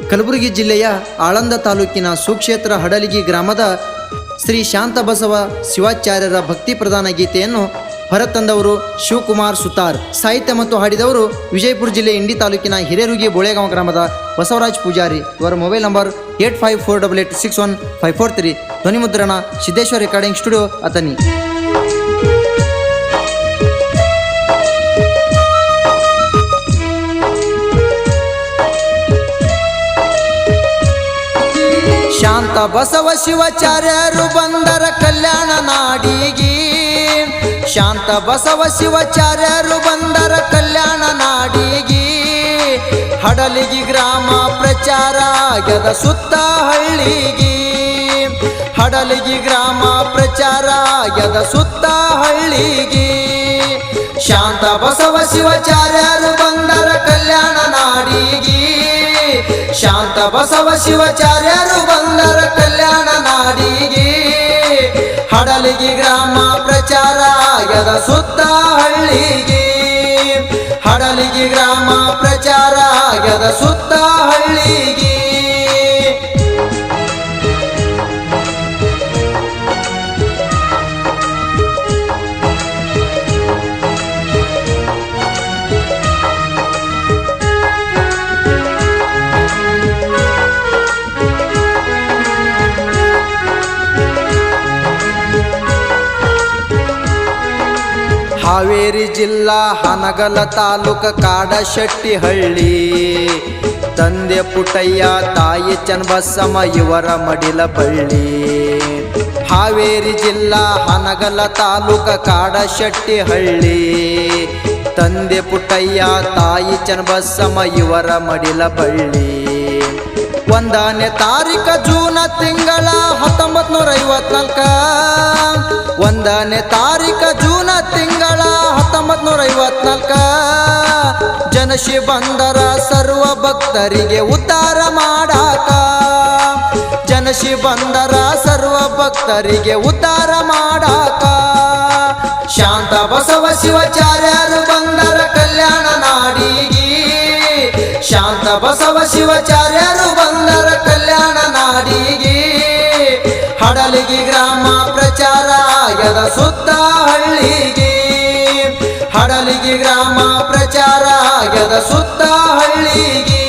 ಕಲಬುರಗಿ ಜಿಲ್ಲೆಯ ಆಳಂದ ತಾಲೂಕಿನ ಸುಕ್ಷೇತ್ರ ಹಡಲಿಗಿ ಗ್ರಾಮದ ಶ್ರೀ ಶಾಂತಬಸವ ಶಿವಾಚಾರ್ಯರ ಭಕ್ತಿ ಪ್ರಧಾನ ಗೀತೆಯನ್ನು ಹೊರತಂದವರು ಶಿವಕುಮಾರ್ ಸುತಾರ್. ಸಾಹಿತ್ಯ ಮತ್ತು ಹಾಡಿದವರು ವಿಜಯಪುರ ಜಿಲ್ಲೆ ಇಂಡಿ ತಾಲೂಕಿನ ಹಿರೇರುಗಿ ಬೋಳೆಗಾಂವ ಗ್ರಾಮದ ಬಸವರಾಜ್ ಪೂಜಾರಿ. ಇವರ ಮೊಬೈಲ್ ನಂಬರ್ 8548861543. ಧ್ವನಿ ಮುದ್ರಣ ಸಿದ್ದೇಶ್ವರ ರೆಕಾರ್ಡಿಂಗ್ ಸ್ಟುಡಿಯೋ, ಅತನಿ. ಶಾಂತ ಬಸವ ಶಿವಾಚಾರ್ಯರು ಬಂದರ ಕಲ್ಯಾಣ ನಾಡಿಗಿ. ಶಾಂತ ಬಸವ ಶಿವಾಚಾರ್ಯರು ಬಂದರ ಕಲ್ಯಾಣ ನಾಡಿಗಿ. ಹಡಲಿಗಿ ಗ್ರಾಮ ಪ್ರಚಾರ ಆಗ್ಯದ ಸುತ್ತ ಹಳ್ಳಿಗಿ. ಹಡಲಿಗಿ ಗ್ರಾಮ ಪ್ರಚಾರ ಆಗ್ಯದ ಸುತ್ತ ಹಳ್ಳಿಗಿ. ಶಾಂತ ಬಸವ ಶಿವಾಚಾರ್ಯರು ಬಂದರ ಕಲ್ಯಾಣ ನಾಡಿಗಿ. ಶಾಂತ ಬಸವ ಶಿವಾಚಾರ್ಯರು ಬಂದರ ಕಲ್ಯಾಣ ನಾಡಿಗಿ. ಹಡಲಿಗಿ ಗ್ರಾಮ ಪ್ರಚಾರ ಆಗ್ಯದ ಸುತ್ತ ಹಳ್ಳಿಗಿ. ಹಡಲಿಗಿ ಗ್ರಾಮ ಪ್ರಚಾರ ಆಗ್ಯದ ಸುತ್ತ ಹಳ್ಳಿಗಿ. ಹಾವೇರಿ ಜಿಲ್ಲಾ ಹನಗಲ ತಾಲೂಕ ಕಾಡಶೆಟ್ಟಿಹಳ್ಳಿ. ತಂದೆ ಪುಟ್ಟಯ್ಯ ತಾಯಿ ಚನ್ನಬಸಮ್ಮ ಇವರ ಮಡಿಲ ಬಳ್ಳಿ. ಹಾವೇರಿ ಜಿಲ್ಲಾ ಹನಗಲ ತಾಲೂಕ ಕಾಡಶೆಟ್ಟಿಹಳ್ಳಿ. ತಂದೆ ಪುಟ್ಟಯ್ಯ ತಾಯಿ ಚನ್ನಬಸಮ್ಮ ಇವರ ಮಡಿಲ ಬಳ್ಳಿ. 1ನೇ ತಾರೀಖ ಜೂನ್ ತಿಂಗಳ 1954. 1ನೇ ತಾರೀಖ ಜೂನ್ ತಿಂಗಳ 1954. ಜನಶಿ ಬಂದರ ಸರ್ವ ಭಕ್ತರಿಗೆ ಉದ್ಧಾರ ಮಾಡಾಕ. ಜನಶಿ ಬಂದರ ಸರ್ವ ಭಕ್ತರಿಗೆ ಉದ್ಧಾರ ಮಾಡಾಕ. ಶಾಂತ ಬಸವ ಶಿವಾಚಾರ್ಯರು ಬಂದರ ಕಲ್ಯಾಣ ನಾಡಿಗಿ. ಶಾಂತ ಬಸವ ಶಿವಾಚಾರ್ಯರು ಬಂದರ ಕಲ್ಯಾಣ ನಾಡಿಗಿ. ಹಡಲಿಗಿ ಗ್ರಾಮ ಪ್ರಚಾರ ಆಗ್ಯದ ಸುತ್ತ ಹಳ್ಳಿಗಿ. ಹಡಲಿಗಿ ಗ್ರಾಮ ಪ್ರಚಾರ ಆಗ್ಯದ ಸುತ್ತ ಹಳ್ಳಿಗಿ.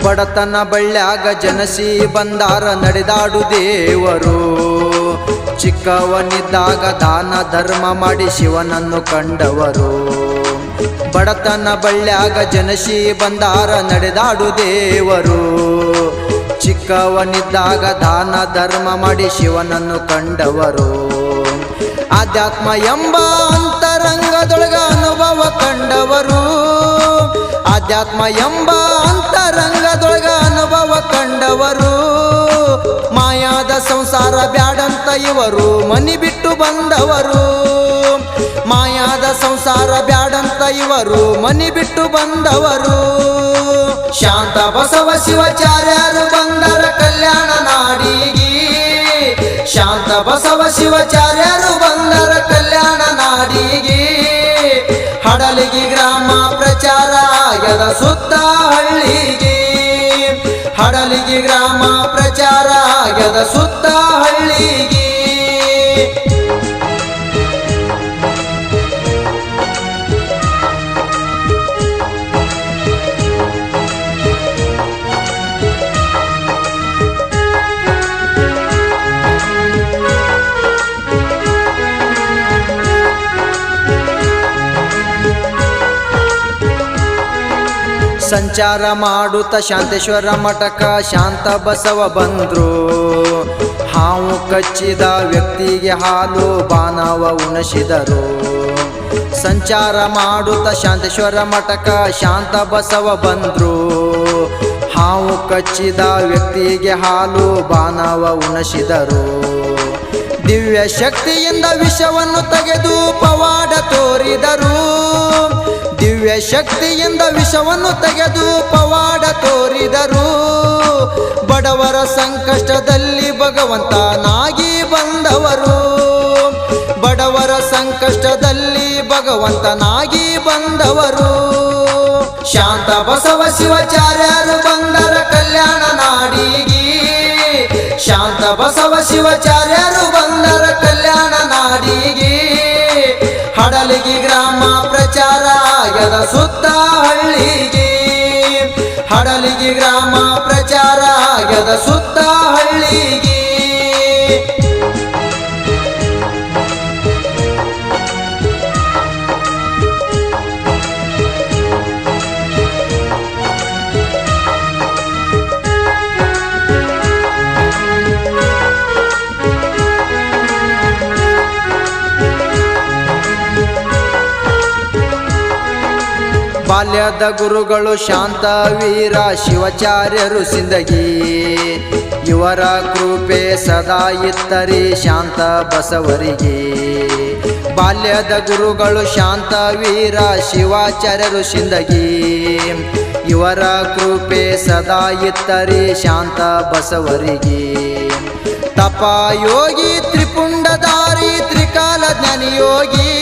ಬಡತನ ಬಳ್ಳ್ಯಾಗ ಜನಸಿ ಬಂದಾರ ನಡೆದಾಡು ದೇವರು. ಚಿಕ್ಕವನಿದ್ದಾಗ ದಾನ ಧರ್ಮ ಮಾಡಿ ಶಿವನನ್ನು ಕಂಡವರು. ಬಡತನ ಬಳ್ಳ್ಯಾಗ ಜನಸಿ ಬಂದಾರ ನಡೆದಾಡು ದೇವರು. ಚಿಕ್ಕವನಿದ್ದಾಗ ದಾನ ಧರ್ಮ ಮಾಡಿ ಶಿವನನ್ನು ಕಂಡವರು. ಆಧ್ಯಾತ್ಮ ಎಂಬ ಅಂತರಂಗದೊಳಗ ಅನುಭವ ಕಂಡವರು. ಆಧ್ಯಾತ್ಮ ಎಂಬ ಅಂತರಂಗದೊಳಗ ಅನುಭವ ಕಂಡವರು. ಮಾಯಾದ ಸಂಸಾರ ಬ್ಯಾಡಂತ ಇವರು ಮನಿ ಬಿಟ್ಟು ಬಂದವರು. ಮಾಯಾದ ಸಂಸಾರ ಬ್ಯಾಡಂತ ಇವರು ಮನಿ ಬಿಟ್ಟು ಬಂದವರು. ಶಾಂತ ಬಸವ ಶಿವಾಚಾರ್ಯರು ಬಂದರ ಕಲ್ಯಾಣ ನಾಡಿಗಿ. ಶಾಂತ ಬಸವ ಶಿವಾಚಾರ್ಯರು ಬಂದರ ಕಲ್ಯಾಣ ನಾಡಿಗಿ. ಹಡಲಿಗಿ ಗ್ರಾಮ ಪ್ರಚಾರ ಆಗ್ಯದ ಸುತ್ತ ಹಳ್ಳಿಗಿ. ಹಡಲಿಗಿ ಗ್ರಾಮ ಪ್ರಚಾರ ಆಗ್ಯದ ಸುತ್ತ ಹಳ್ಳಿಗಿ. ಸಂಚಾರ ಮಾಡುತ್ತ ಶಾಂತೇಶ್ವರ ಮಠಕ ಶಾಂತ ಬಸವ ಬಂದ್ರು. ಹಾವು ಕಚ್ಚಿದ ವ್ಯಕ್ತಿಗೆ ಹಾಲು ಬಾನವ ಉಣಿಸಿದರು. ಸಂಚಾರ ಮಾಡುತ್ತ ಶಾಂತೇಶ್ವರ ಮಠಕ ಶಾಂತ ಬಸವ ಬಂದ್ರು. ಹಾವು ಕಚ್ಚಿದ ವ್ಯಕ್ತಿಗೆ ಹಾಲು ಬಾನವ ಉಣಿಸಿದರು. ದಿವ್ಯ ಶಕ್ತಿಯಿಂದ ವಿಷವನ್ನು ತೆಗೆದು ಪವಾಡ ತೋರಿದರು. ದಿವ್ಯ ಶಕ್ತಿಯಿಂದ ವಿಷವನ್ನು ತೆಗೆದು ಪವಾಡ ತೋರಿದರು. ಬಡವರ ಸಂಕಷ್ಟದಲ್ಲಿ ಭಗವಂತನಾಗಿ ಬಂದವರು. ಬಡವರ ಸಂಕಷ್ಟದಲ್ಲಿ ಭಗವಂತನಾಗಿ ಬಂದವರು. ಶಾಂತ ಬಸವ ಶಿವಾಚಾರ್ಯರು ಬಂದರ ಕಲ್ಯಾಣ ನಾಡಿಗೆ. ಶಾಂತ ಬಸವ ಶಿವಾಚಾರ್ಯರು ಬಂದರ ಕಲ್ಯಾಣ ನಾಡಿಗೆ. ಹಡಲಿಗಿ ಗ್ರಾಮ ಪ್ರಚಾರ ಆಗ್ಯದ ಸುತ್ತ ಹಳ್ಳಿಗೆ. ಹಡಲಿಗಿ ಗ್ರಾಮ ಪ್ರಚಾರ ಆಗ್ಯದ ಸುತ್ತ ಹಳ್ಳಿಗೆ. ಬಾಲ್ಯದ ಗುರುಗಳು ಶಾಂತ ವೀರ ಶಿವಾಚಾರ್ಯರು ಸಿಂದಗಿ. ಇವರ ಕೃಪೆ ಸದಾ ಇತ್ತರಿ ಶಾಂತ ಬಸವರಿಗೆ. ಬಾಲ್ಯದ ಗುರುಗಳು ಶಾಂತ ವೀರ ಶಿವಾಚಾರ್ಯರು ಸಿಂದಗಿ. ಇವರ ಕೃಪೆ ಸದಾ ಇತ್ತರಿ ಶಾಂತ ಬಸವರಿಗೆ. ತಪಯೋಗಿ ತ್ರಿಪುಂಡಧಾರಿ ತ್ರಿಕಾಲ ಜ್ಞಾನಿಯೋಗಿ.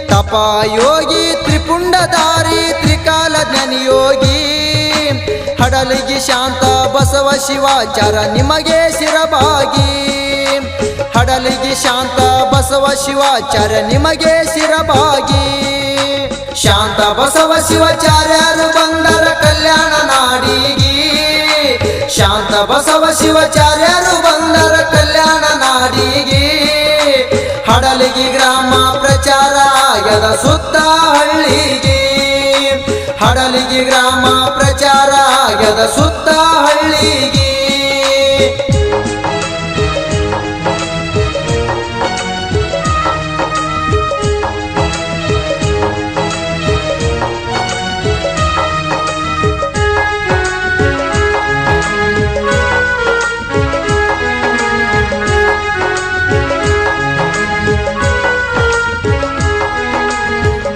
ತಪಯೋಗಿ ತ್ರಿಪುಂಡಧಾರಿ ತ್ರಿಕಾಲ ಜ್ಞಾನಿಯೋಗಿ. ಹಡಲಿಗಿ ಶಾಂತ ಬಸವ ಶಿವಾಚಾರ ನಿಮಗೆ ಶಿರಬಾಗಿ. ಹಡಲಿಗಿ ಶಾಂತ ಬಸವ ಶಿವಾಚಾರ ನಿಮಗೆ ಶಿರಬಾಗಿ. ಶಾಂತ ಬಸವ ಶಿವಾಚಾರ್ಯರು ಬಂದರ ಕಲ್ಯಾಣ ನಾಡಿಗೆ. ಶಾಂತ ಬಸವ ಶಿವಾಚಾರ್ಯರು ಬಂದರ ಕಲ್ಯಾಣ ನಾಡಿಗೆ. ಹಡಲಿಗಿ ಗ್ರಾಮ ಪ್ರಚಾರ ಆಗ್ಯದ ಸುತ್ತ ಹಳ್ಳಿಗೆ. ಹಡಲಿಗಿ ಗ್ರಾಮ ಪ್ರಚಾರ ಆಗ್ಯದ ಸುತ್ತ ಹಳ್ಳಿಗೆ.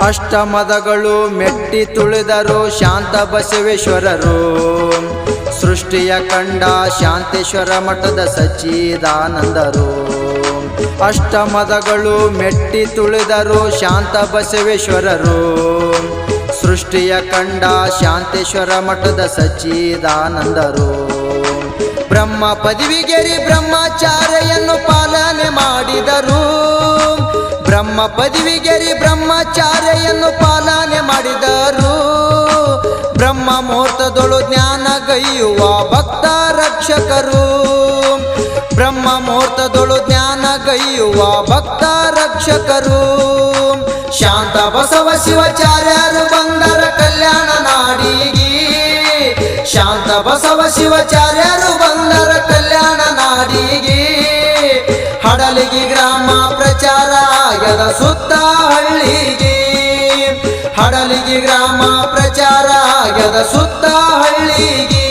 ಅಷ್ಟಮದಗಳು ಮೆಟ್ಟಿ ತುಳಿದರು ಶಾಂತ ಬಸವೇಶ್ವರರು. ಸೃಷ್ಟಿಯ ಕಂಡ ಶಾಂತೇಶ್ವರ ಮಠದ ಸಚ್ಚಿದಾನಂದರು. ಅಷ್ಟಮದಗಳು ಮೆಟ್ಟಿ ತುಳಿದರು ಶಾಂತ ಬಸವೇಶ್ವರರು. ಸೃಷ್ಟಿಯ ಕಂಡ ಶಾಂತೇಶ್ವರ ಮಠದ ಸಚ್ಚಿದಾನಂದರು. ಬ್ರಹ್ಮ ಪದವಿಗೇರಿ ಬ್ರಹ್ಮಚಾರ್ಯನ್ನು ಪಾಲನೆ ಮಾಡಿದರು. ಬ್ರಹ್ಮ ಪದವಿಗೇರಿ ಬ್ರಹ್ಮಚಾರ್ಯನ್ನು ಪಾಲನೆ ಮಾಡಿದರು. ಬ್ರಹ್ಮ ಮುಹೂರ್ತದೊಳು ಜ್ಞಾನ ಗೈಯುವ ಭಕ್ತ ರಕ್ಷಕರು. ಬ್ರಹ್ಮ ಮುಹೂರ್ತದೊಳು ಜ್ಞಾನ ಗೈಯುವ ಭಕ್ತ ರಕ್ಷಕರು. ಶಾಂತ ಬಸವ ಶಿವಾಚಾರ್ಯರು ಬಂದರ ಕಲ್ಯಾಣ ನಾಡಿಗೆ. ಶಾಂತ ಬಸವ ಶಿವಾಚಾರ್ಯರು ಬಂದರ ಕಲ್ಯಾಣ ನಾಡಿಗೆ. ಹಡಲಿಗಿ ಗ್ರಾಮ ಪ್ರಚಾರ ಆಗ್ಯದ ಸುತ್ತ ಹಳ್ಳಿಗೆ. ಹಡಲಿಗಿ ಗ್ರಾಮ ಪ್ರಚಾರ ಆಗ್ಯದ ಸುತ್ತ ಹಳ್ಳಿಗೆ.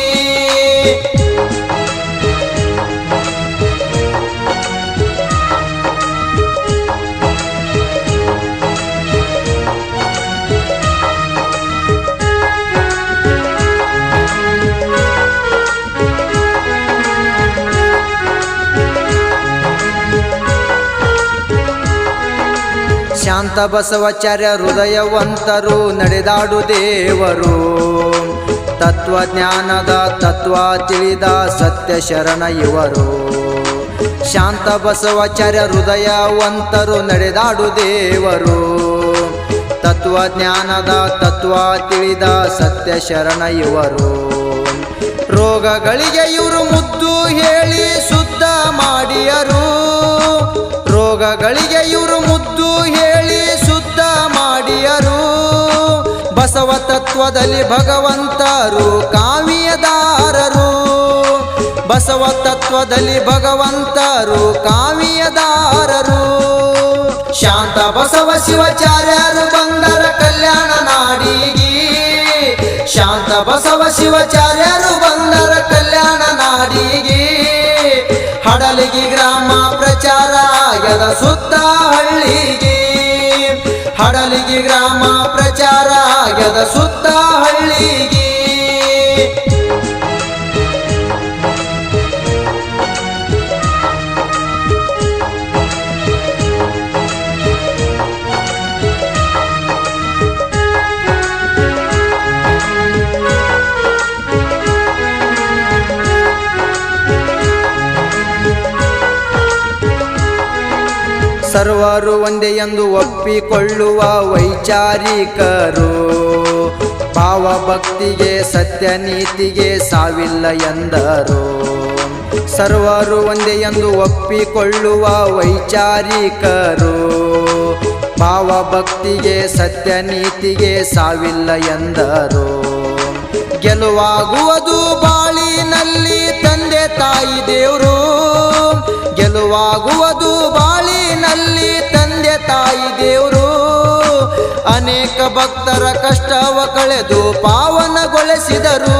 ಶಾಂತ ಬಸವಾಚಾರ್ಯ ಹೃದಯವಂತರು ನಡೆದಾಡು ದೇವರು. ತತ್ವಜ್ಞಾನದ ತತ್ವ ತಿಳಿದ ಸತ್ಯ ಶರಣ ಇವರು. ಶಾಂತ ಬಸವಾಚಾರ್ಯ ಹೃದಯವಂತರು ನಡೆದಾಡು ದೇವರು. ತತ್ವಜ್ಞಾನದ ತತ್ವ ತಿಳಿದ ಸತ್ಯ ಶರಣ ಇವರು. ರೋಗಗಳಿಗೆ ಇವರು ಮುದ್ದು ಹೇಳಿ ಶುದ್ಧ ಮಾಡಿಯರು. ರೋಗಗಳಿಗೆ ಇವರು ಮುದ್ದು ಹೇಳಿ ಶುದ್ಧ ಮಾಡಿಯರು. ಬಸವ ತತ್ವದಲ್ಲಿ ಭಗವಂತರು ಕಾವ್ಯದಾರರು. ಬಸವ ತತ್ವದಲ್ಲಿ ಭಗವಂತರು ಕಾವ್ಯದಾರರು. ಶಾಂತ ಬಸವ ಶಿವಾಚಾರ್ಯರು ಬಂದರ ಕಲ್ಯಾಣ ನಾಡಿಗೆ. ಶಾಂತ ಬಸವ ಶಿವಾಚಾರ್ಯರು ಬಂದರ ಕಲ್ಯಾಣ ನಾಡಿಗೆ. ಹಡಲಿಗಿ ಗ್ರಾಮ ಪ್ರಚಾರ ಆಗ್ಯದ ಸುತ್ತ ಹಳ್ಳಿಗೆ. ಹಡಲಿಗಿ ಗ್ರಾಮ ಪ್ರಚಾರ ಆಗ್ಯದ ಸುತ್ತ ಹಳ್ಳಿಗೆ. ಸರ್ವರು ಒಂದೇ ಎಂದು ಒಪ್ಪಿಕೊಳ್ಳುವ ವೈಚಾರಿಕರು, ಭಾವಭಕ್ತಿಗೆ ಸತ್ಯ ನೀತಿಗೆ ಸಾವಿಲ್ಲ ಎಂದರು. ಸರ್ವರು ಒಂದೇ ಎಂದು ಒಪ್ಪಿಕೊಳ್ಳುವ ವೈಚಾರಿಕರು, ಭಾವಭಕ್ತಿಗೆ ಸತ್ಯ ನೀತಿಗೆ ಸಾವಿಲ್ಲ ಎಂದರು. ಗೆಲುವಾಗುವುದು ಬಾಳಿನಲ್ಲಿ ತಂದೆ ತಾಯಿ ದೇವರು, ಗೆಲುವಾಗುವುದು ಬಾಳಿನಲ್ಲಿ ತಂದೆ ತಾಯಿ ದೇವರು. ಅನೇಕ ಭಕ್ತರ ಕಷ್ಟವ ಕಳೆದು ಪಾವನಗೊಳಿಸಿದರು,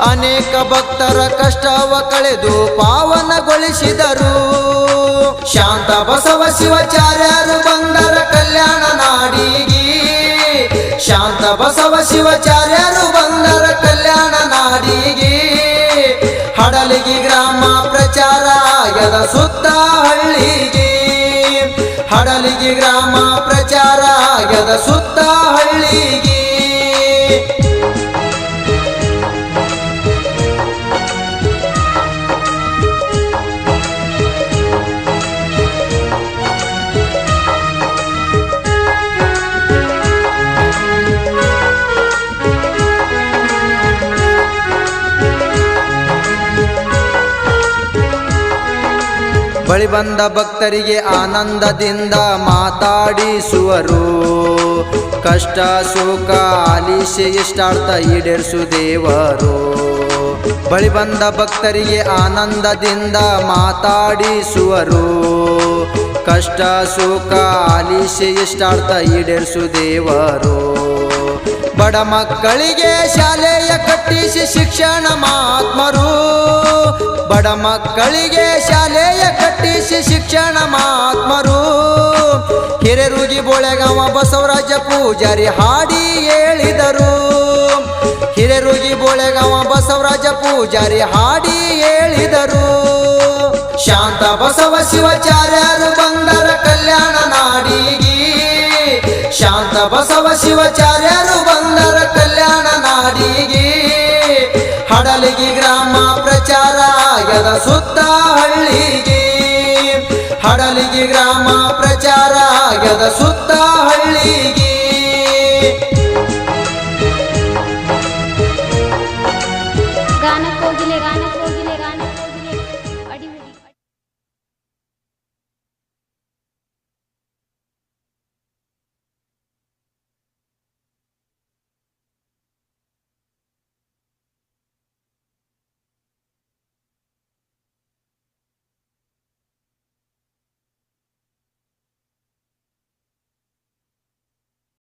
ಅನೇಕ ಭಕ್ತರ ಕಷ್ಟವ ಕಳೆದು ಪಾವನಗೊಳಿಸಿದರು. ಶಾಂತ ಬಸವ ಶಿವಾಚಾರ್ಯರು ಬಂದರ ಕಲ್ಯಾಣ ನಾಡಿಗೆ, ಶಾಂತ ಬಸವ ಶಿವಾಚಾರ್ಯರು ಬಂದರ ಕಲ್ಯಾಣ ನಾಡಿಗೆ. ಹಡಲಿಗಿ ಗ್ರಾಮ ಪ್ರಚಾರ ಆಗ್ಯದ ಸುತ್ತ ಹಳ್ಳಿಗೆ. ಹಡಲಿಗಿ ಗ್ರಾಮ ಪ್ರಚಾರ ಆಗ್ಯದ ಸುತ್ತ ಹಳ್ಳಿಗೆ. ಬಳಿ ಬಂದ ಭಕ್ತರಿಗೆ ಆನಂದದಿಂದ ಮಾತಾಡಿಸುವರು, ಕಷ್ಟ ಸುಖ ಆಲಿಸಿ ಇಷ್ಟಾರ್ಥ ಈಡೇರಿಸು ದೇವರು. ಬಳಿ ಬಂದ ಭಕ್ತರಿಗೆ ಆನಂದದಿಂದ ಮಾತಾಡಿಸುವರು, ಕಷ್ಟ ಸುಖ ಆಲಿಸಿ ಇಷ್ಟಾರ್ಥ ಈಡೇರಿಸು ದೇವರು. ಬಡ ಮಕ್ಕಳಿಗೆ ಶಾಲೆಯ ಕಟ್ಟಿಸಿ ಶಿಕ್ಷಣ ಮಹಾತ್ಮರು, ಬಡ ಮಕ್ಕಳಿಗೆ ಶಾಲೆಯ ಕಟ್ಟಿಸಿ ಶಿಕ್ಷಣ ಮಹಾತ್ಮರು. ಹಿರೇರುಗಿ ಬೋಳೆಗಾವ ಬಸವರಾಜ ಪೂಜಾರಿ ಹಾಡಿ ಹೇಳಿದರು, ಹಿರೇರುಗಿ ಬೋಳೆಗಾವ ಬಸವರಾಜ ಪೂಜಾರಿ ಹಾಡಿ ಹೇಳಿದರು. ಶಾಂತ ಬಸವ ಶಿವಾಚಾರ್ಯರು ಬಂದರ ಕಲ್ಯಾಣ ನಾಡಿಗೆ, ಶಾಂತ ಬಸವ ಶಿವಾಚಾರ್ಯರು ಬಂದರ ಕಲ್ಯಾಣ ನಾಡಿಗೆ. ಹಡಲಿಗಿ ಗ್ರಾಮ ಪ್ರಚಾರ ಆಗ್ಯದ ಸುತ್ತ ಹಳ್ಳಿಗೆ, ಹಡಲಿಗಿ ಗ್ರಾಮ ಪ್ರಚಾರ ಆಗ್ಯದ ಸುತ್ತ